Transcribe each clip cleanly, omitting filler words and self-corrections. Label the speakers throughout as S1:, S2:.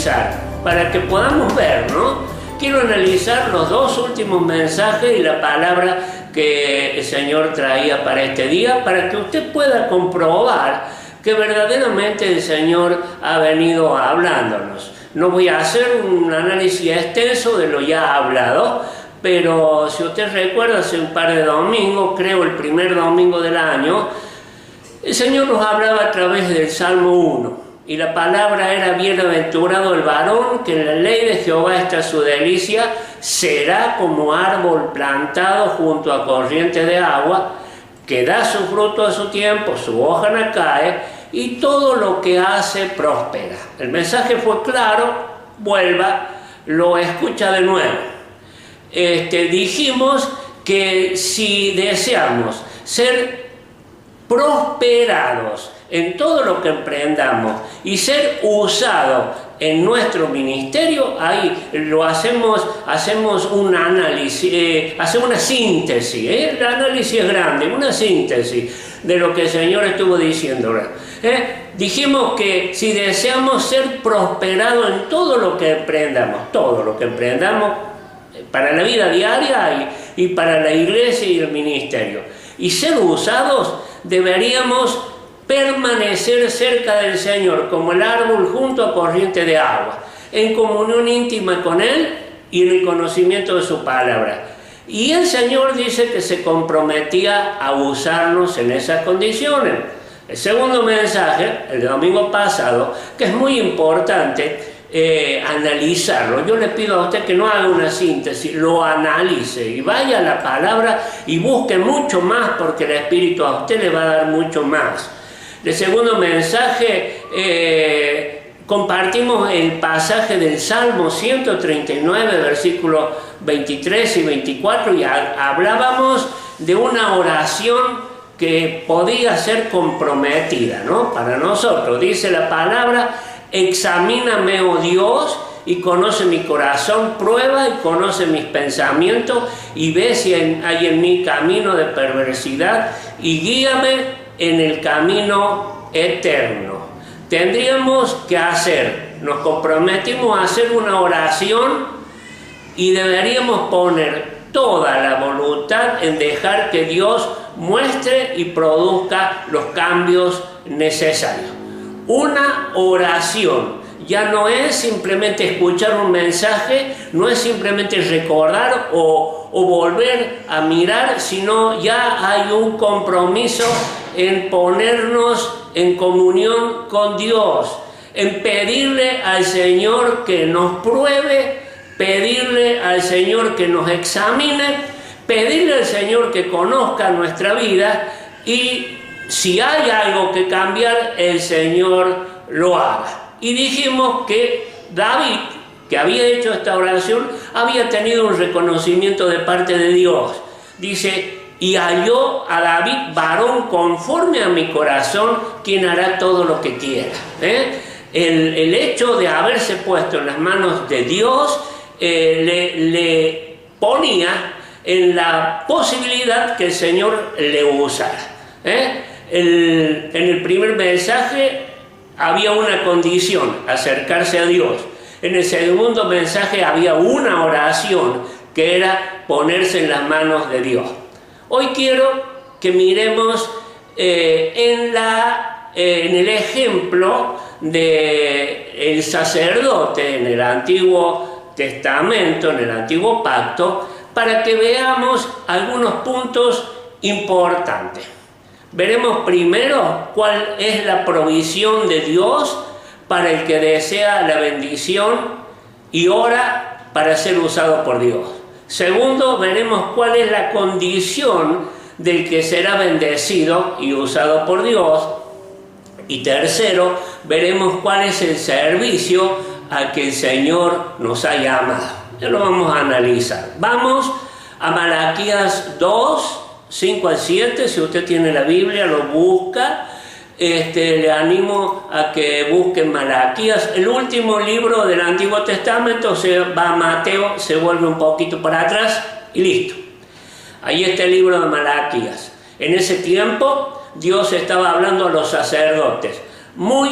S1: analizar, para que podamos ver, ¿no? Quiero analizar los dos últimos mensajes y la palabra que el Señor traía para este día, para que usted pueda comprobar que verdaderamente el Señor ha venido hablándonos. No voy a hacer un análisis extenso de lo ya hablado, pero si usted recuerda, hace un par de domingos, creo el primer domingo del año, el Señor nos hablaba a través del Salmo 1, y la palabra era: bienaventurado el varón que en la ley de Jehová está su delicia, será como árbol plantado junto a corriente de agua, que da su fruto a su tiempo, su hoja no cae, y todo lo que hace prospera. El mensaje fue claro, vuelva, lo escucha de nuevo. Dijimos que si deseamos ser prosperados en todo lo que emprendamos y ser usados en nuestro ministerio, ahí lo hacemos un análisis, hacemos una síntesis, el análisis es grande, una síntesis de lo que el Señor estuvo diciendo. Dijimos que si deseamos ser prosperados en todo lo que emprendamos para la vida diaria y para la iglesia y el ministerio, y ser usados, deberíamos permanecer cerca del Señor como el árbol junto a corriente de agua, en comunión íntima con Él y en el conocimiento de su palabra. Y el Señor dice que se comprometía a usarnos en esas condiciones. El segundo mensaje, el domingo pasado, que es muy importante analizarlo. Yo le pido a usted que no haga una síntesis, lo analice y vaya a la palabra y busque mucho más, porque el Espíritu a usted le va a dar mucho más. El segundo mensaje, compartimos el pasaje del Salmo 139, versículos 23 y 24, y hablábamos de una oración que podía ser comprometida, ¿no? Para nosotros. Dice la palabra: examíname, oh Dios, y conoce mi corazón, prueba y conoce mis pensamientos, y ve si hay en mí camino de perversidad, y guíame en el camino eterno. Tendríamos que nos comprometimos a hacer una oración y deberíamos poner toda la voluntad en dejar que Dios muestre y produzca los cambios necesarios. Una oración ya no es simplemente escuchar un mensaje, no es simplemente recordar o volver a mirar, sino ya hay un compromiso en ponernos en comunión con Dios, en pedirle al Señor que nos pruebe, pedirle al Señor que nos examine, pedirle al Señor que conozca nuestra vida, y si hay algo que cambiar, el Señor lo haga. Y dijimos que David, que había hecho esta oración, había tenido un reconocimiento de parte de Dios. Dice: y halló a David varón conforme a mi corazón, quien hará todo lo que quiera. El hecho de haberse puesto en las manos de Dios le ponía en la posibilidad que el Señor le usara. En el primer mensaje había una condición: acercarse a Dios. En el segundo mensaje había una oración, que era ponerse en las manos de Dios. Hoy quiero que miremos en el ejemplo del sacerdote en el Antiguo Testamento, en el Antiguo Pacto, para que veamos algunos puntos importantes. Veremos primero cuál es la provisión de Dios para el que desea la bendición y ora para ser usado por Dios. Segundo, veremos cuál es la condición del que será bendecido y usado por Dios. Y tercero, veremos cuál es el servicio al que el Señor nos ha llamado. Ya lo vamos a analizar. Vamos a Malaquías 2, 5 al 7. Si usted tiene la Biblia, lo busca. Le animo a que busquen Malaquías, el último libro del Antiguo Testamento. Se va a Mateo, se vuelve un poquito para atrás y listo. Ahí está el libro de Malaquías. En ese tiempo Dios estaba hablando a los sacerdotes, muy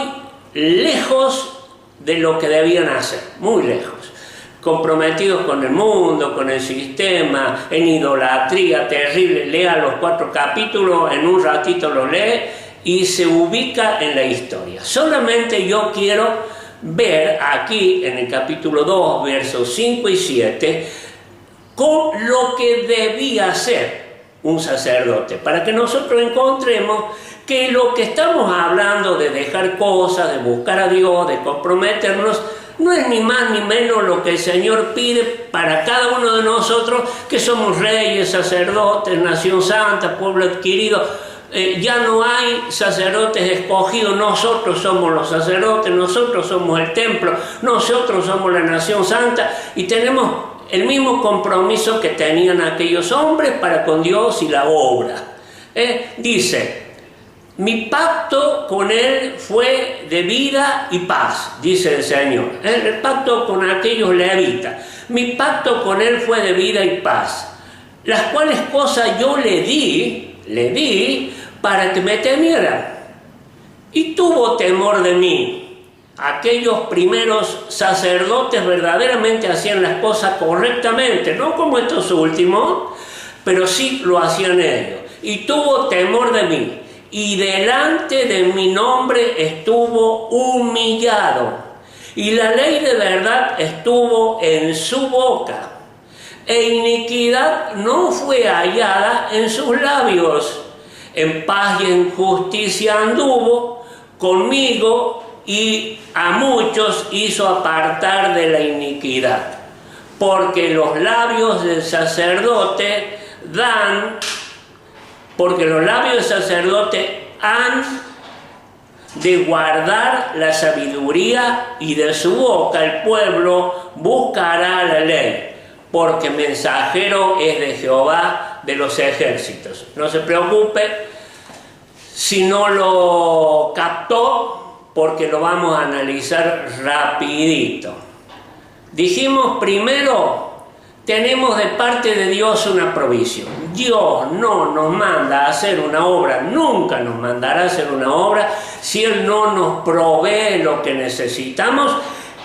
S1: lejos de lo que debían hacer, muy lejos. Comprometidos con el mundo, con el sistema, en idolatría terrible. Lea los 4 capítulos, en un ratito los lee y se ubica en la historia. Solamente yo quiero ver aquí en el capítulo 2, versos 5 y 7, con lo que debía ser un sacerdote, para que nosotros encontremos que lo que estamos hablando de dejar cosas, de buscar a Dios, de comprometernos, no es ni más ni menos lo que el Señor pide para cada uno de nosotros, que somos reyes, sacerdotes, nación santa, pueblo adquirido. Ya no hay sacerdotes escogidos, nosotros somos los sacerdotes, nosotros somos el templo, nosotros somos la nación santa y tenemos el mismo compromiso que tenían aquellos hombres para con Dios y la obra. Dice: mi pacto con él fue de vida y paz, dice el Señor. El pacto con aquellos levitas. Mi pacto con él fue de vida y paz, las cuales cosas yo le di para que me temieran. Y tuvo temor de mí. Aquellos primeros sacerdotes verdaderamente hacían las cosas correctamente, no como estos últimos, pero sí lo hacían ellos. Y tuvo temor de mí. Y delante de mi nombre estuvo humillado, y la ley de verdad estuvo en su boca, e iniquidad no fue hallada en sus labios. En paz y en justicia anduvo conmigo, y a muchos hizo apartar de la iniquidad, porque los labios del sacerdote han de guardar la sabiduría, y de su boca el pueblo buscará la ley, porque mensajero es de Jehová de los ejércitos. No se preocupe si no lo captó, porque lo vamos a analizar rapidito. Dijimos primero, tenemos de parte de Dios una provisión. Dios no nos manda a hacer una obra, nunca nos mandará a hacer una obra si Él no nos provee lo que necesitamos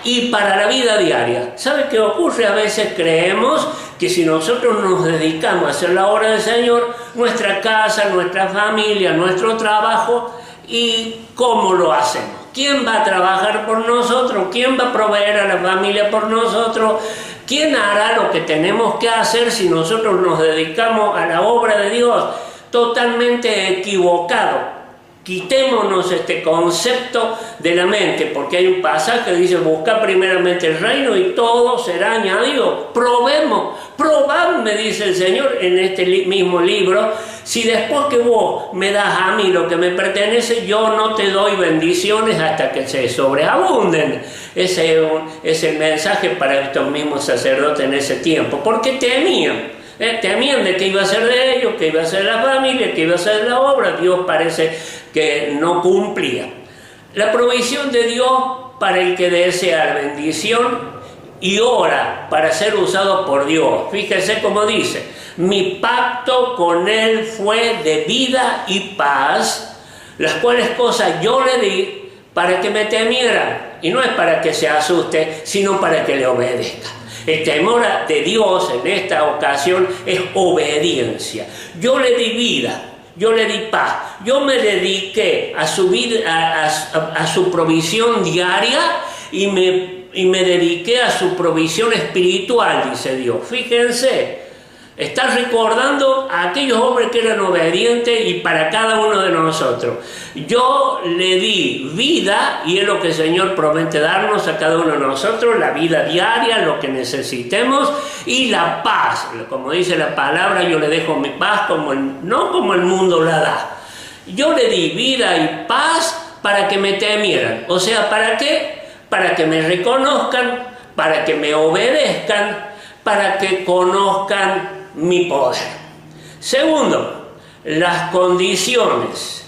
S1: y para la vida diaria. ¿Sabe qué ocurre? A veces creemos que si nosotros nos dedicamos a hacer la obra del Señor, nuestra casa, nuestra familia, nuestro trabajo, ¿y cómo lo hacemos? ¿Quién va a trabajar por nosotros? ¿Quién va a proveer a la familia por nosotros? ¿Quién hará lo que tenemos que hacer si nosotros nos dedicamos a la obra de Dios? Totalmente equivocado. Quitémonos este concepto de la mente, porque hay un pasaje que dice: busca primeramente el reino y todo será añadido. Probadme, dice el Señor en este mismo libro, si después que vos me das a mí lo que me pertenece, yo no te doy bendiciones hasta que se sobreabunden. Ese es el mensaje para estos mismos sacerdotes en ese tiempo, porque temían de qué iba a ser de ellos, qué iba a ser la familia, qué iba a ser la obra. Dios parece que no cumplía. La provisión de Dios para el que desea la bendición y ora para ser usado por Dios. Fíjese cómo dice: mi pacto con él fue de vida y paz, las cuales cosas yo le di para que me temiera. Y no es para que se asuste, sino para que le obedezca. El temor de Dios en esta ocasión es obediencia. Yo le di vida, yo le di paz, yo me dediqué a su vida, a su provisión diaria, y me dediqué a su provisión espiritual, dice Dios. Fíjense, está recordando a aquellos hombres que eran obedientes, y para cada uno de nosotros. Yo le di vida, y es lo que el Señor promete darnos a cada uno de nosotros: la vida diaria, lo que necesitemos, y la paz. Como dice la palabra, yo le dejo mi paz, no como el mundo la da. Yo le di vida y paz para que me temieran. O sea, ¿para qué? Para que me reconozcan, para que me obedezcan, para que conozcan mi poder. Segundo, las condiciones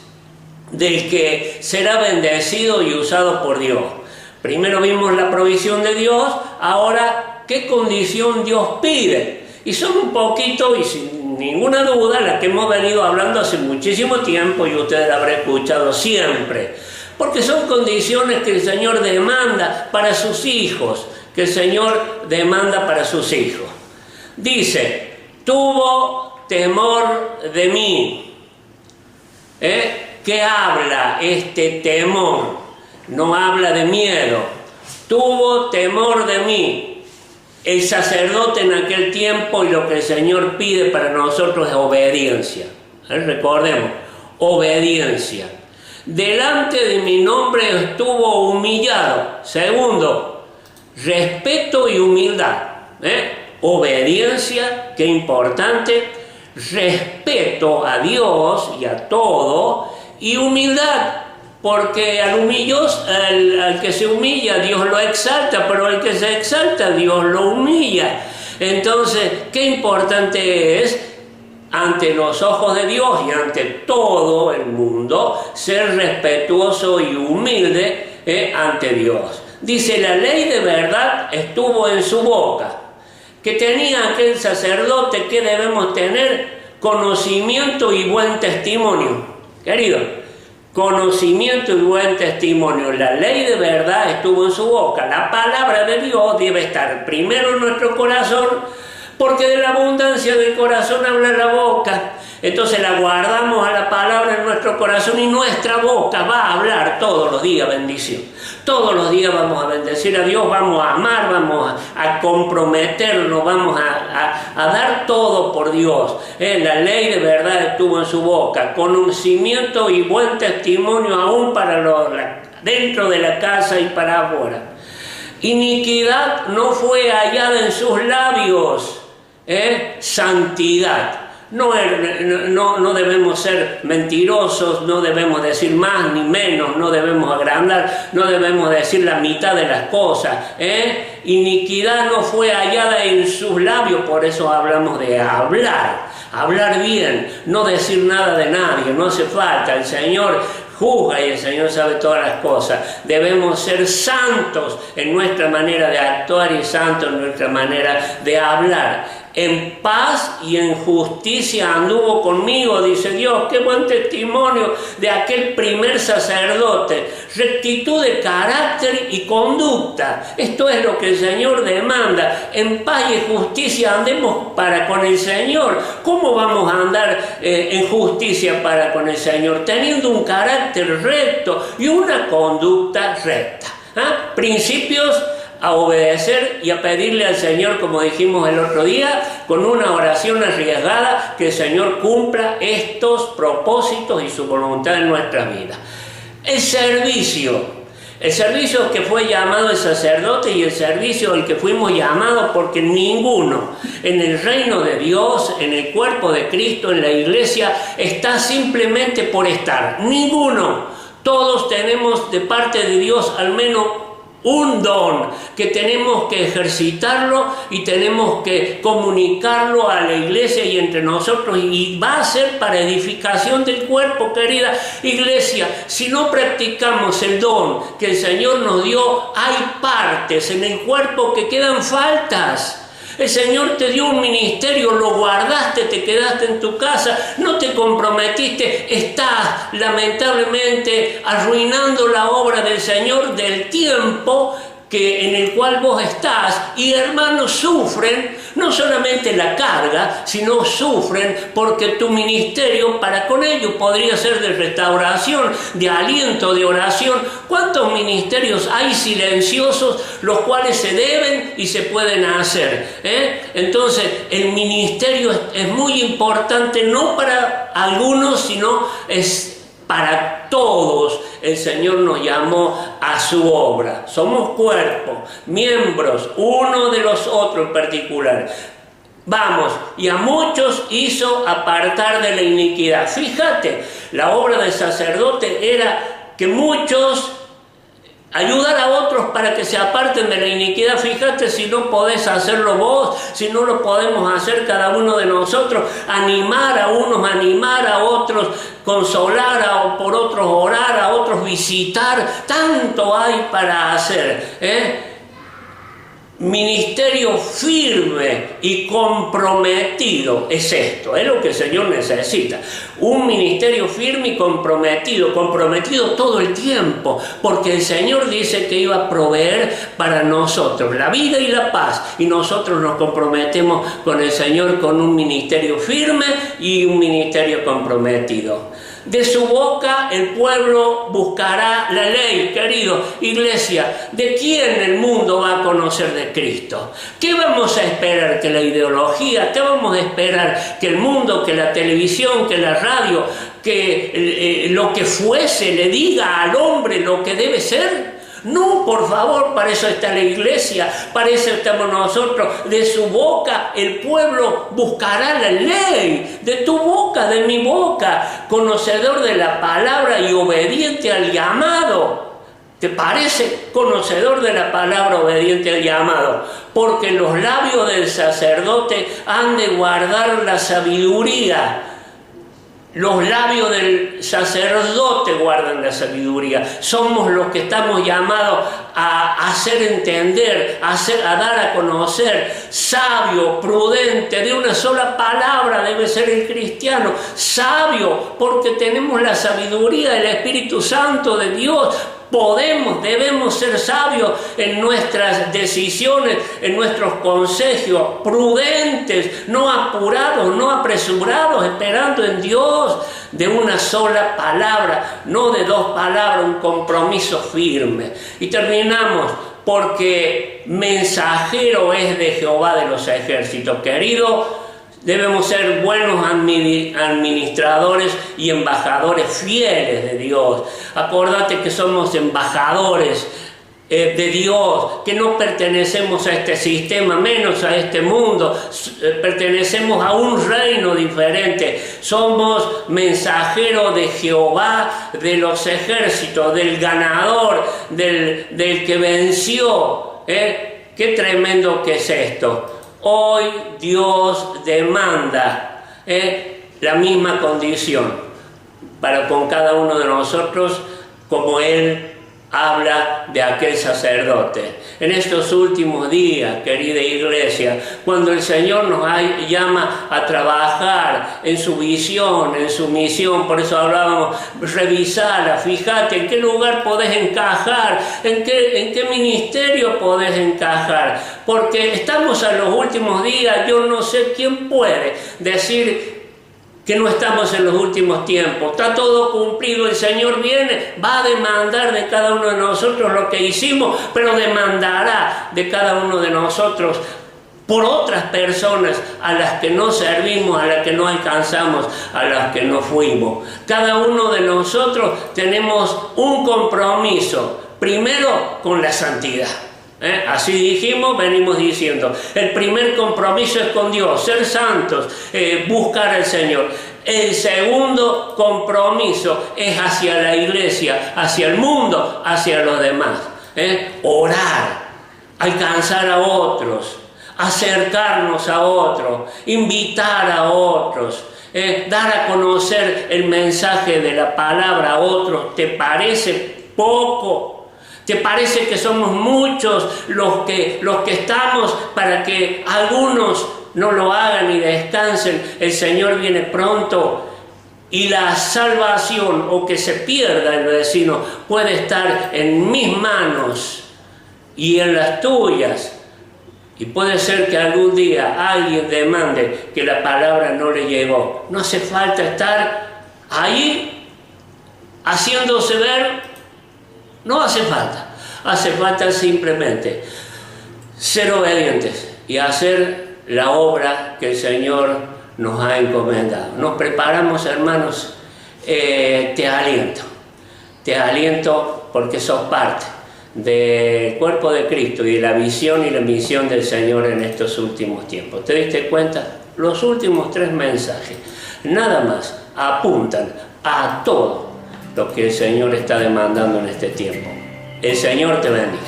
S1: del que será bendecido y usado por Dios. Primero vimos la provisión de Dios, ahora ¿qué condición Dios pide? Y son un poquito, y sin ninguna duda, las que hemos venido hablando hace muchísimo tiempo, y ustedes la habrán escuchado siempre. porque son condiciones que el Señor demanda para sus hijos, que el Señor demanda para sus hijos. Dice, tuvo temor de mí. ¿Qué habla este temor? No habla de miedo. Tuvo temor de mí. El sacerdote en aquel tiempo, y lo que el Señor pide para nosotros es obediencia. Recordemos, obediencia. Delante de mi nombre estuvo humillado. Segundo, respeto y humildad. Obediencia, qué importante. Respeto a Dios y a todo. Y humildad, porque al que se humilla Dios lo exalta, pero al que se exalta Dios lo humilla. Entonces, qué importante es ante los ojos de Dios y ante todo el mundo ser respetuoso y humilde ante Dios. Dice, la ley de verdad estuvo en su boca. Que tenía aquel sacerdote, que debemos tener conocimiento y buen testimonio. Querido, conocimiento y buen testimonio. La ley de verdad estuvo en su boca. La palabra de Dios debe estar primero en nuestro corazón, porque de la abundancia del corazón habla la boca. Entonces la guardamos a la palabra en nuestro corazón y nuestra boca va a hablar todos los días bendición. Todos los días vamos a bendecir a Dios, vamos a amar, vamos a comprometernos, vamos a dar todo por Dios. La ley de verdad estuvo en su boca, conocimiento y buen testimonio aún para dentro de la casa y para afuera. Iniquidad no fue hallada en sus labios. Santidad. No debemos ser mentirosos, no debemos decir más ni menos, no debemos agrandar, no debemos decir la mitad de las cosas. Iniquidad no fue hallada en sus labios, por eso hablamos de hablar bien, no decir nada de nadie, no hace falta. El Señor juzga y el Señor sabe todas las cosas. Debemos ser santos en nuestra manera de actuar y santos en nuestra manera de hablar. En paz y en justicia anduvo conmigo, dice Dios. Qué buen testimonio de aquel primer sacerdote. Rectitud de carácter y conducta. Esto es lo que el Señor demanda. En paz y en justicia andemos para con el Señor. ¿Cómo vamos a andar en justicia para con el Señor? Teniendo un carácter recto y una conducta recta. Principios a obedecer y a pedirle al Señor, como dijimos el otro día, con una oración arriesgada, que el Señor cumpla estos propósitos y su voluntad en nuestra vida. El servicio que fue llamado el sacerdote y el servicio al que fuimos llamados, porque ninguno en el reino de Dios, en el cuerpo de Cristo, en la iglesia, está simplemente por estar. Ninguno. Todos tenemos de parte de Dios al menos un don que tenemos que ejercitarlo y tenemos que comunicarlo a la iglesia y entre nosotros, y va a ser para edificación del cuerpo. Querida iglesia, si no practicamos el don que el Señor nos dio, hay partes en el cuerpo que quedan faltas. El Señor te dio un ministerio, lo guardaste, te quedaste en tu casa, no te comprometiste, estás lamentablemente arruinando la obra del Señor, del tiempo en el cual vos estás, y hermanos sufren, no solamente la carga, sino sufren porque tu ministerio para con ellos podría ser de restauración, de aliento, de oración. ¿Cuántos ministerios hay silenciosos, los cuales se deben y se pueden hacer? Entonces el ministerio es muy importante, no para algunos, sino es para todos. El Señor nos llamó a su obra. Somos cuerpo, miembros, uno de los otros en particular. Vamos, y a muchos hizo apartar de la iniquidad. Fíjate, la obra del sacerdote era que muchos ayudar a otros para que se aparten de la iniquidad. Fíjate si no podés hacerlo vos, si no lo podemos hacer cada uno de nosotros, animar a unos, animar a otros, consolar por otros, orar a otros, visitar. Tanto hay para hacer, ministerio firme y comprometido es esto, es lo que el Señor necesita. Un ministerio firme y comprometido todo el tiempo, porque el Señor dice que iba a proveer para nosotros la vida y la paz, y nosotros nos comprometemos con el Señor con un ministerio firme y un ministerio comprometido. De su boca el pueblo buscará la ley, querido. Iglesia, ¿de quién el mundo va a conocer de Cristo? ¿Qué vamos a esperar? ¿Que la ideología? ¿Qué vamos a esperar? ¿Que el mundo? ¿Que la televisión? ¿Que la radio? ¿Que lo que fuese le diga al hombre lo que debe ser? No, por favor, para eso está la iglesia, para eso estamos nosotros. De su boca el pueblo buscará la ley, de tu boca, de mi boca, conocedor de la palabra y obediente al llamado. ¿Te parece? Conocedor de la palabra, obediente al llamado. Porque los labios del sacerdote han de guardar la sabiduría. Los labios del sacerdote guardan la sabiduría. Somos los que estamos llamados a hacer entender, a dar a conocer. Sabio, prudente, de una sola palabra debe ser el cristiano. Sabio, porque tenemos la sabiduría del Espíritu Santo de Dios. Debemos ser sabios en nuestras decisiones, en nuestros consejos, prudentes, no apurados, no apresurados, esperando en Dios, de una sola palabra, no de dos palabras, un compromiso firme. Y terminamos, porque mensajero es de Jehová de los ejércitos. Querido, debemos ser buenos administradores y embajadores fieles de Dios. Acordate que somos embajadores de Dios, que no pertenecemos a este sistema, menos a este mundo, pertenecemos a un reino diferente. Somos mensajeros de Jehová de los ejércitos, del ganador, del que venció. Qué tremendo que es esto. Hoy Dios demanda la misma condición para con cada uno de nosotros, como Él habla de aquel sacerdote. En estos últimos días, querida iglesia, cuando el Señor nos llama a trabajar en su visión, en su misión, por eso hablábamos, revisala, fíjate en qué lugar podés encajar, en qué ministerio podés encajar, porque estamos a los últimos días. Yo no sé quién puede decir que no estamos en los últimos tiempos. Está todo cumplido, el Señor viene, va a demandar de cada uno de nosotros lo que hicimos, pero demandará de cada uno de nosotros por otras personas a las que no servimos, a las que no alcanzamos, a las que no fuimos. Cada uno de nosotros tenemos un compromiso, primero con la santidad. Así dijimos, venimos diciendo, el primer compromiso es con Dios, ser santos, buscar al Señor. El segundo compromiso es hacia la iglesia, hacia el mundo, hacia los demás. Orar, alcanzar a otros, acercarnos a otros, invitar a otros, dar a conocer el mensaje de la palabra a otros. ¿Te parece poco? ¿Te parece que somos muchos los que estamos para que algunos no lo hagan y descansen? El Señor viene pronto y la salvación, o que se pierda el vecino, puede estar en mis manos y en las tuyas. Y puede ser que algún día alguien demande que la palabra no le llegó. No hace falta estar ahí haciéndose ver. No hace falta simplemente ser obedientes y hacer la obra que el Señor nos ha encomendado. Nos preparamos, hermanos, te aliento porque sos parte del cuerpo de Cristo y de la visión y la misión del Señor en estos últimos tiempos. ¿Te diste cuenta? Los últimos 3 mensajes, nada más, apuntan a todo lo que el Señor está demandando en este tiempo. El Señor te bendiga.